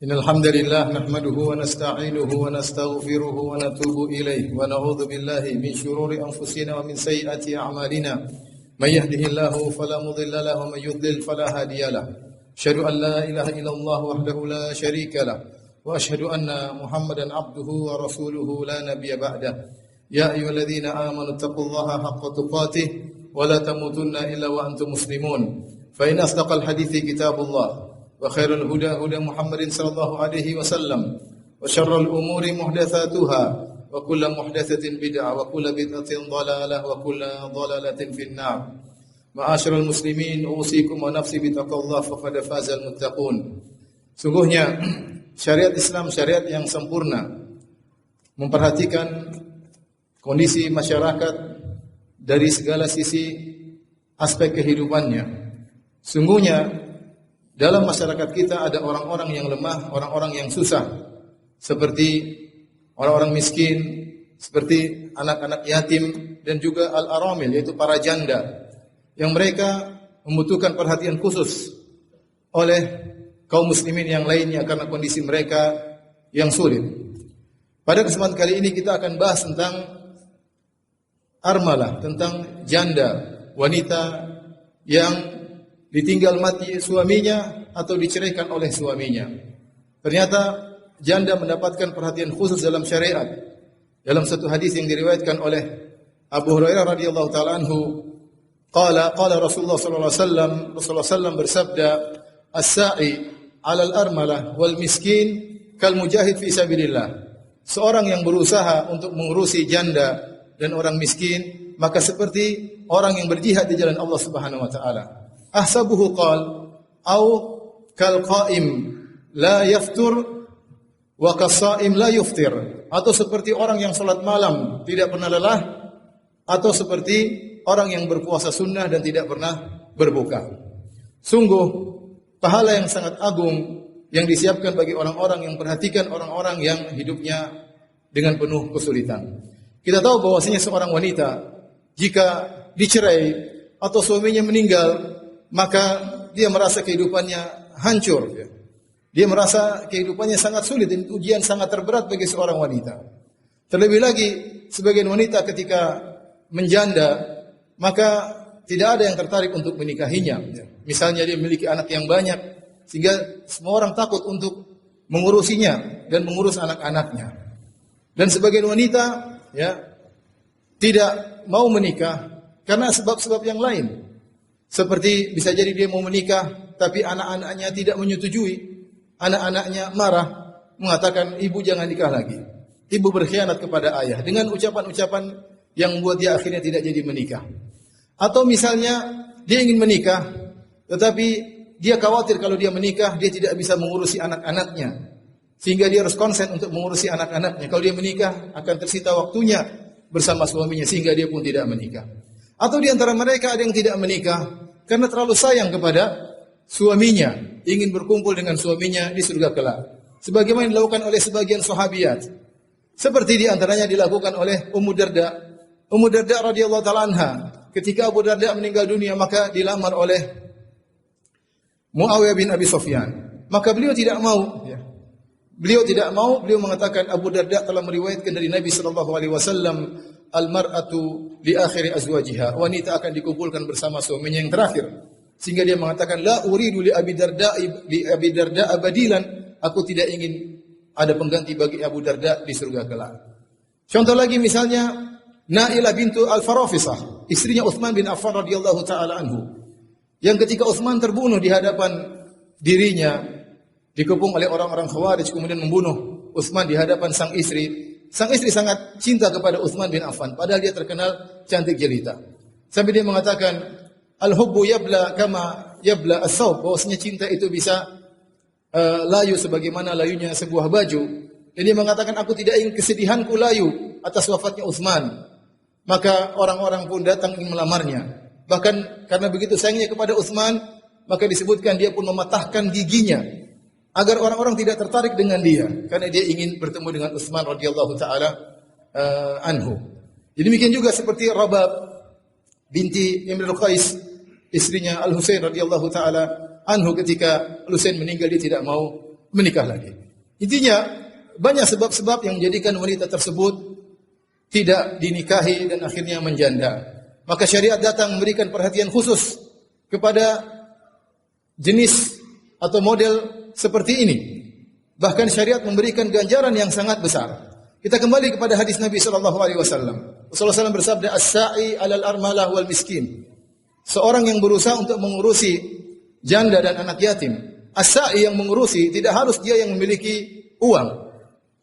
Innal hamdalillah nahmaduhu wa nasta'inuhu wa nastaghfiruhu wa natubu ilayh wa na'udzu billahi min shururi anfusina wa min sayyiati a'malina. May yahdihillahu fala mudilla lahu wa may yudlil fala hadiya lahu. Asyhadu an la ilaha illallah wahdahu la syarika lahu wa asyhadu anna Muhammadan abduhu wa rasuluhu la nabiyya ba'dah. Ya ayyuhalladzina amanu taqullaha haqqa tuqatih wa la tamutunna illa wa antum muslimun. Fa in asdaqal hadithi kitabullah wa khairul huda huda Muhammadin sallallahu alaihi wasallam wa syarrul umuri muhdatsatuha wa kullu muhdatsatin bid'ah wa kullu bid'atin dhalalah wa kullu dhalalatin finnar. Ma'asyiral muslimin, usikum wa nafsi bittaqwallah faqad fazal muttaqun. Sungguhnya syariat Islam syariat yang sempurna, memperhatikan kondisi masyarakat dari segala sisi aspek kehidupannya. Sungguhnya dalam masyarakat kita ada orang-orang yang lemah, orang-orang yang susah, seperti orang-orang miskin, seperti anak-anak yatim, dan juga al-aramil, yaitu para janda, yang mereka membutuhkan perhatian khusus oleh kaum muslimin yang lainnya karena kondisi mereka yang sulit. Pada kesempatan kali ini kita akan bahas tentang armalah, tentang janda, wanita yang ditinggal mati suaminya atau diceraikan oleh suaminya. Ternyata janda mendapatkan perhatian khusus dalam syariat. Dalam satu hadis yang diriwayatkan oleh Abu Hurairah radhiyallahu taala anhu, qala Rasulullah sallallahu alaihi wasallam, Rasulullah sallallahu bersabda, "As-sa'i 'alal armalah wal miskin kal mujahid fi sabilillah." Seorang yang berusaha untuk mengurusi janda dan orang miskin, maka seperti orang yang berjihad di jalan Allah Subhanahu wa taala. Ahsabuhu qal au kal qaim la yaftur wa qasaim la yuftir, atau seperti orang yang salat malam tidak pernah lelah, atau seperti orang yang berpuasa sunnah dan tidak pernah berbuka. Sungguh pahala yang sangat agung yang disiapkan bagi orang-orang yang perhatikan orang-orang yang hidupnya dengan penuh kesulitan. Kita tahu bahwasanya seorang wanita jika dicerai atau suaminya meninggal, maka dia merasa kehidupannya hancur. Dia merasa kehidupannya sangat sulit dan ujian sangat terberat bagi seorang wanita. Terlebih lagi, sebagian wanita ketika menjanda, maka tidak ada yang tertarik untuk menikahinya. Misalnya dia memiliki anak yang banyak, sehingga semua orang takut untuk mengurusinya dan mengurus anak-anaknya. Dan sebagian wanita tidak mau menikah karena sebab-sebab yang lain. Seperti bisa jadi dia mau menikah, tapi anak-anaknya tidak menyetujui. Anak-anaknya marah, mengatakan, ibu jangan nikah lagi. Ibu berkhianat kepada ayah. Dengan ucapan-ucapan yang membuat dia akhirnya tidak jadi menikah. Atau misalnya, dia ingin menikah, tetapi dia khawatir kalau dia menikah, dia tidak bisa mengurusi anak-anaknya. Sehingga dia harus konsen untuk mengurusi anak-anaknya. Kalau dia menikah, akan tersita waktunya bersama suaminya, sehingga dia pun tidak menikah. Atau di antara mereka ada yang tidak menikah karena terlalu sayang kepada suaminya, ingin berkumpul dengan suaminya di surga kelak. Sebagaimana dilakukan oleh sebagian sahabiat. Seperti di antaranya dilakukan oleh Ummu Darda. Ummu Darda radhiyallahu taala anha, ketika Abu Darda meninggal dunia, maka dilamar oleh Muawiyah bin Abi Sufyan. Maka beliau tidak mau. Beliau mengatakan Abu Darda telah meriwayatkan dari Nabi sallallahu alaihi wasallam, al-mar'atu li akhiri azwajiha, wanita akan dikumpulkan bersama suaminya yang terakhir. Sehingga dia mengatakan, la uridu li Abi Darda abadilan, aku tidak ingin ada pengganti bagi Abu Darda di surga kelak. Contoh lagi misalnya Nailah bintu Al-Farafisah, istrinya Utsman bin Affan radhiyallahu taala anhu, yang ketika Utsman terbunuh di hadapan dirinya, dikepung oleh orang-orang Khawarij, kemudian membunuh Utsman di hadapan sang istri. Sang istri sangat cinta kepada Utsman bin Affan, padahal dia terkenal cantik jelita. Sampai dia mengatakan, al-hubbu yabla kama yabla as-saub, bahwasanya cinta itu bisa layu sebagaimana layunya sebuah baju. Dan dia mengatakan, aku tidak ingin kesedihanku layu atas wafatnya Utsman. Maka orang-orang pun datang ingin melamarnya. Bahkan karena begitu sayangnya kepada Utsman, maka disebutkan dia pun mematahkan giginya agar orang-orang tidak tertarik dengan dia, karena dia ingin bertemu dengan Utsman radhiyallahu taala anhu. Jadi demikian juga seperti Rabab binti Imrul Qais, istrinya Al-Husain radhiyallahu taala anhu, ketika Al-Husain meninggal dia tidak mau menikah lagi. Intinya banyak sebab-sebab yang menjadikan wanita tersebut tidak dinikahi dan akhirnya menjanda. Maka syariat datang memberikan perhatian khusus kepada jenis atau model seperti ini. Bahkan syariat memberikan ganjaran yang sangat besar. Kita kembali kepada hadis Nabi sallallahu alaihi wasallam. Rasulullah SAW bersabda, "As-sa'i 'alal armalah wal miskin." Seorang yang berusaha untuk mengurusi janda dan anak yatim. As-sa'i yang mengurusi tidak harus dia yang memiliki uang.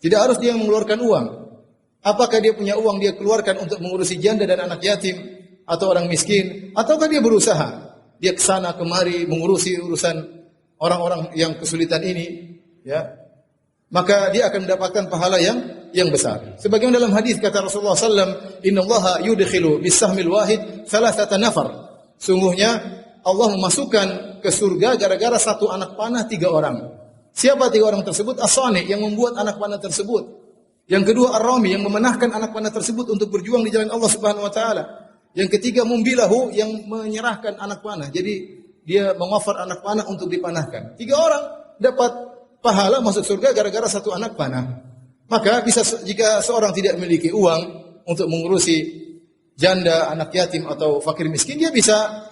Tidak harus dia yang mengeluarkan uang. Apakah dia punya uang dia keluarkan untuk mengurusi janda dan anak yatim atau orang miskin, ataukah dia berusaha? Dia ke sana kemari mengurusi urusan orang-orang yang kesulitan ini, ya. Maka dia akan mendapatkan pahala yang besar. Sebagaimana dalam hadis kata Rasulullah SAW, "Innallaha yudkhilu bis-sahmil wahid thalathata nafar." Sungguhnya Allah memasukkan ke surga gara-gara satu anak panah 3 orang. Siapa 3 orang tersebut? As-sani yang membuat anak panah tersebut. Yang kedua Ar-rami yang memenahkan anak panah tersebut untuk berjuang di jalan Allah Subhanahu wa taala. Yang ketiga Mumbilahu yang menyerahkan anak panah. Jadi dia mengoffer anak panah untuk dipanahkan. 3 orang dapat pahala masuk surga gara-gara satu anak panah. Maka bisa jika seorang tidak memiliki uang untuk mengurusi janda, anak yatim atau fakir miskin, dia bisa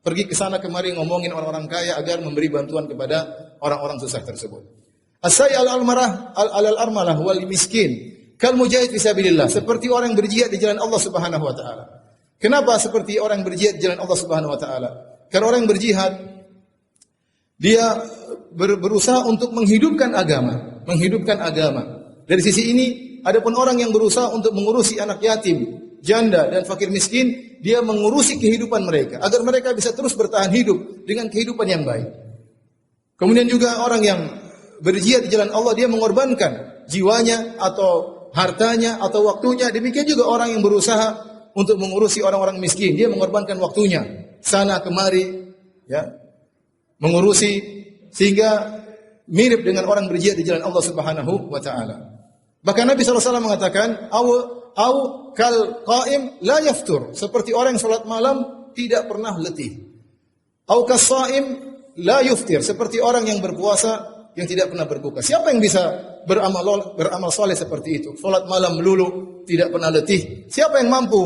pergi ke sana kemari ngomongin orang-orang kaya agar memberi bantuan kepada orang-orang susah tersebut. As-sa'i alal armalah wal miskin kal mujahid fisabilillah, seperti orang yang berjihad di jalan Allah Subhanahu wa taala. Kenapa seperti orang yang berjihad di jalan Allah Subhanahu wa taala? Karena orang yang berjihad dia berusaha untuk menghidupkan agama. Dari sisi ini, adapun orang yang berusaha untuk mengurusi anak yatim, janda dan fakir miskin, dia mengurusi kehidupan mereka agar mereka bisa terus bertahan hidup dengan kehidupan yang baik. Kemudian juga orang yang berjihad di jalan Allah, dia mengorbankan jiwanya atau hartanya atau waktunya. Demikian juga orang yang berusaha untuk mengurusi orang-orang miskin, dia mengorbankan waktunya sana kemari, ya, mengurusi, sehingga mirip dengan orang berjihad di jalan Allah Subhanahu wa taala. Bahkan Nabi SAW mengatakan, au kal qaim la yaftur, seperti orang yang salat malam tidak pernah letih. Au kas shaim la yuftir, seperti orang yang berpuasa yang tidak pernah berbuka. Siapa yang bisa beramal saleh seperti itu? Salat malam melulu, tidak pernah letih. Siapa yang mampu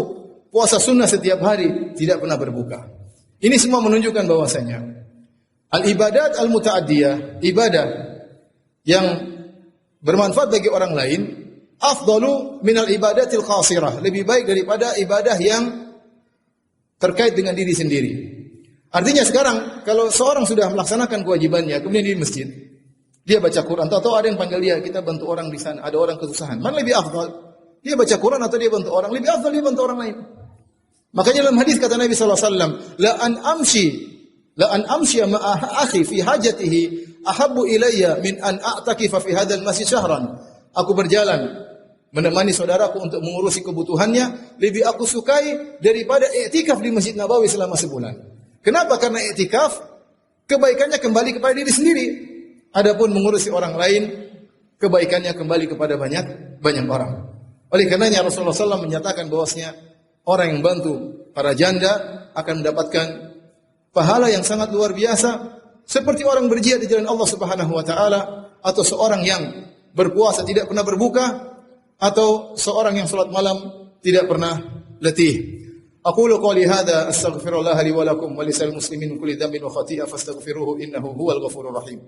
puasa sunnah setiap hari, tidak pernah berbuka? Ini semua menunjukkan bahwasanya al-ibadat al-muta'addiyah, ibadah yang bermanfaat bagi orang lain, afdalu minal ibadatil qasirah, lebih baik daripada ibadah yang terkait dengan diri sendiri. Artinya sekarang kalau seorang sudah melaksanakan kewajibannya, kemudian di masjid, dia baca Quran, atau ada yang panggil dia, kita bantu orang di sana, ada orang kesusahan. Mana lebih afdal? Dia baca Quran atau dia bantu orang? Lebih afdal dia bantu orang lain. Makanya dalam hadis kata Nabi sallallahu alaihi wasallam, la an amshi ma'a akhi fi hajatihi ahabbu ilayya min an a'takifa fi hadzal masjid syahran. Aku berjalan menemani saudaraku untuk mengurusi kebutuhannya, lebih aku sukai daripada i'tikaf di Masjid Nabawi selama sebulan. Kenapa? Karena i'tikaf kebaikannya kembali kepada diri sendiri. Adapun mengurusi orang lain, kebaikannya kembali kepada banyak orang. Oleh karenanya Rasulullah SAW menyatakan bahwasanya orang yang bantu para janda akan mendapatkan pahala yang sangat luar biasa, seperti orang berjihad di jalan Allah Subhanahu wa taala, atau seorang yang berpuasa tidak pernah berbuka, atau seorang yang salat malam tidak pernah letih. Aqulu qouli hadza astaghfirullah li wa lakum wa lisal muslimin min kulli dhanbin wa khati'ah fastaghfiruhu innahu huwal ghafurur rahim.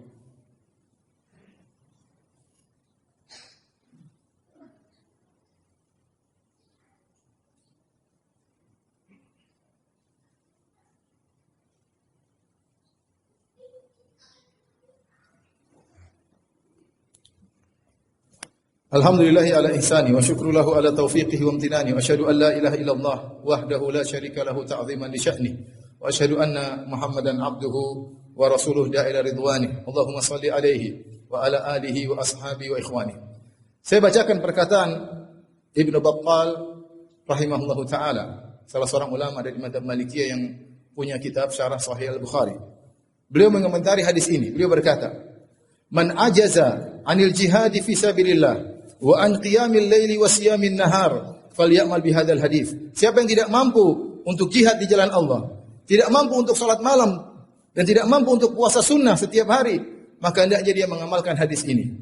Alhamdulillahi ala ihsani wa syukru lahu ala taufiqihi wa amtinani wa asyhadu an la ilaha illallah wahdahu la syarika lahu ta'ziman li sya'ni wa asyhadu anna Muhammadan abduhu wa rasuluhu da'ila ridwani. Allahumma shalli alaihi wa ala alihi wa ashabihi wa ikhwani. Saya bacakan perkataan Ibnu Battal rahimahullahu taala, salah seorang ulama dari mazhab Malikiyah yang punya kitab Syarah Sahih Al-Bukhari. Beliau mengomentari hadis ini. Beliau berkata, "Man ajaza 'anil jihadi fi sabilillah wa an qiyamil laili wa siyamin nahar falyamal bihadzal hadis." Siapa yang tidak mampu untuk jihad di jalan Allah, tidak mampu untuk salat malam dan tidak mampu untuk puasa sunnah setiap hari, maka hendaknya dia mengamalkan hadis ini.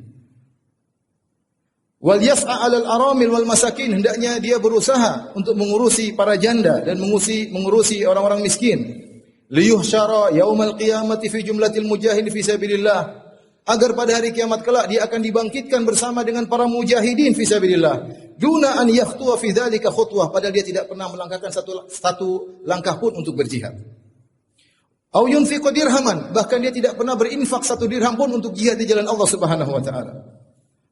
Wal yas'a 'alal aramil wal masakin, hendaknya dia berusaha untuk mengurusi para janda dan mengurusi orang-orang miskin. Liyuhsyara yaumal qiyamati fi jumlatil mujahidin fi sabilillah, agar pada hari kiamat kelak dia akan dibangkitkan bersama dengan para mujahidin fi sabilillah. Duna an yakhtuwa fi dzalika khutwah, padahal dia tidak pernah melangkahkan satu langkah pun untuk berjihad. Au yunfiqu dirhaman, bahkan dia tidak pernah berinfak 1 dirham pun untuk jihad di jalan Allah Subhanahu wa taala.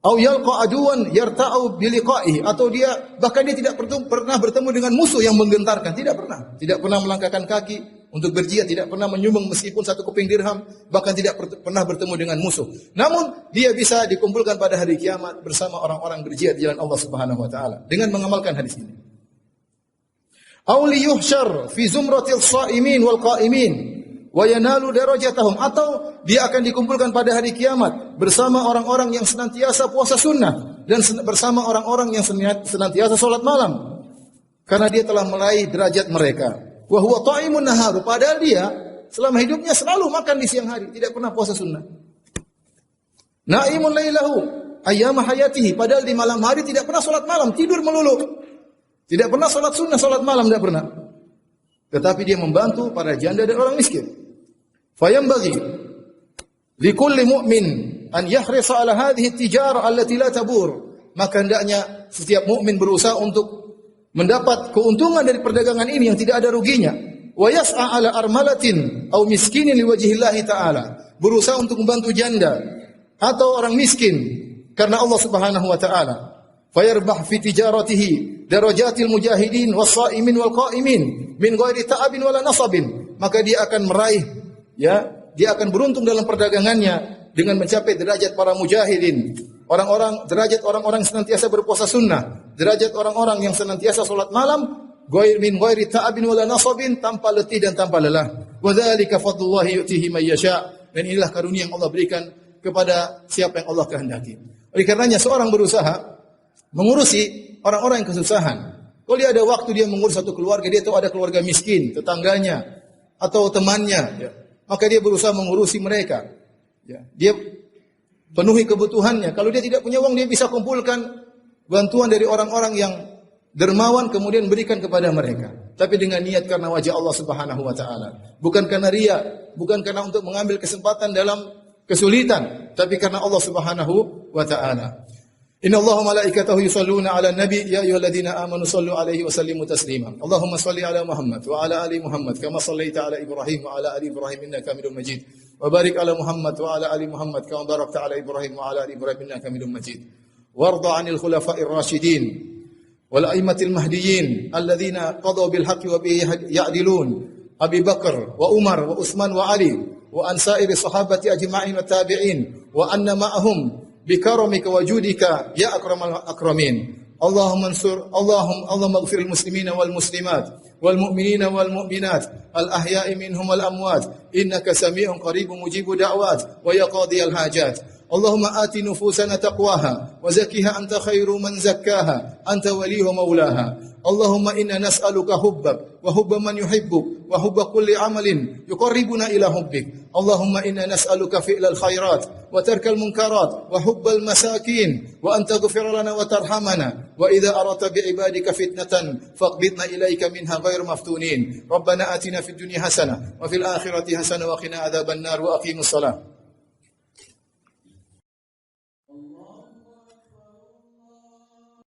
Au yalqa aduwan yarta'u bi liqa'ihi, atau dia bahkan dia tidak pernah bertemu dengan musuh yang menggentarkan, tidak pernah melangkahkan kaki untuk berjihad, tidak pernah menyumbang meskipun 1 keping dirham, bahkan tidak pernah bertemu dengan musuh. Namun dia bisa dikumpulkan pada hari kiamat bersama orang-orang berjihad di jalan Allah Subhanahu wa taala dengan mengamalkan hadis ini. Au liyuhsyar fi zumratil shaimin wal qa'imin wa yanalu darajatahum, atau dia akan dikumpulkan pada hari kiamat bersama orang-orang yang senantiasa puasa sunnah dan bersama orang-orang yang senantiasa salat malam, karena dia telah meraih derajat mereka. Wa huwa ta'imun nahar, padahal dia selama hidupnya selalu makan di siang hari, tidak pernah puasa sunnah. Na'imun lailahu ayyama hayatihi, padahal di malam hari tidak pernah salat malam, tidur melulu. Tidak pernah salat sunnah, salat malam tidak pernah. Tetapi dia membantu para janda dan orang miskin. Fayambaghi likulli mu'min an yahrisa ala hadhihi at-tijara allati la tabur, maka hendaknya setiap mukmin berusaha untuk mendapat keuntungan dari perdagangan ini yang tidak ada ruginya. Wa yas'a ala armalatin aw miskinin liwajhillahi ta'ala, berusaha untuk membantu janda atau orang miskin karena Allah Subhanahu wa taala. Fayarbah fi tijaratihi darajatil mujahidin was-shaimin wal qa'imin min ghairi ta'abin wala nasabin, maka dia akan meraih, dia akan beruntung dalam perdagangannya dengan mencapai derajat para mujahidin, derajat orang-orang senantiasa berpuasa sunnah, derajat orang-orang yang senantiasa salat malam, min ghairi ta'abin wala nasabin, tanpa letih dan tanpa lelah. Wa dzalika fadlullahi yu'tihi may yasha, dan inilah karunia yang Allah berikan kepada siapa yang Allah kehendaki. Oleh karenanya seorang berusaha mengurusi orang-orang yang kesusahan. Kalau dia ada waktu, dia mengurus satu keluarga, dia tahu ada keluarga miskin, tetangganya atau temannya, maka dia berusaha mengurusi mereka. Dia penuhi kebutuhannya. Kalau dia tidak punya uang, dia bisa kumpulkan bantuan dari orang-orang yang dermawan, kemudian berikan kepada mereka. Tapi dengan niat karena wajah Allah Subhanahu wa taala. Bukan karena riya, bukan karena untuk mengambil kesempatan dalam kesulitan, tapi karena Allah Subhanahu wa taala. Inna Allaha malaikatahu yusalluna ala nabi ya ayyuhalladzina amanu sallu alaihi wa sallimu taslima. Allahumma salli ala Muhammad wa ala ali Muhammad kama sallaita ala Ibrahim wa ala ali Ibrahim innaka Hamidum Majid. Wa barik ala Muhammad wa ala ali Muhammad kama barakta ala Ibrahim wa ala ali Ibrahim innaka Hamidum Majid. Warda 'anil khulafa'ir rasyidin wal a'immatil mahdiyyin alladzina qadaw bil haqqi wa bihi ya'dilun. Abi Bakar wa Umar wa Utsman wa Ali wa an sa'iri sahabati ajma'in wa tabi'in wa anna ma'ahum بكرمك وجودك يا أكرم الأكرمين. اللهم اغفر المسلمين والمسلمات والمؤمنين والمؤمنات الأحياء منهم والأموات إنك سميع قريب مجيب دعوات ويا قاضي الحاجات. اللهم آت نفوسنا تقواها وزكها أنت خير من زكاها أنت وليها ومولاها. اللهم إنا نسألك حبك وحب من يحبك وحب كل عمل يقربنا إلى حبك. اللهم إنا نسألك فعل الخيرات وترك المنكرات وحب المساكين وأن تغفر لنا وترحمنا وإذا أردت بعبادك فتنة فاقبضنا إليك منها غير مفتونين. ربنا آتنا في الدنيا حسنة وفي الآخرة حسنة وقنا عذاب النار وأقيموا الصلاة.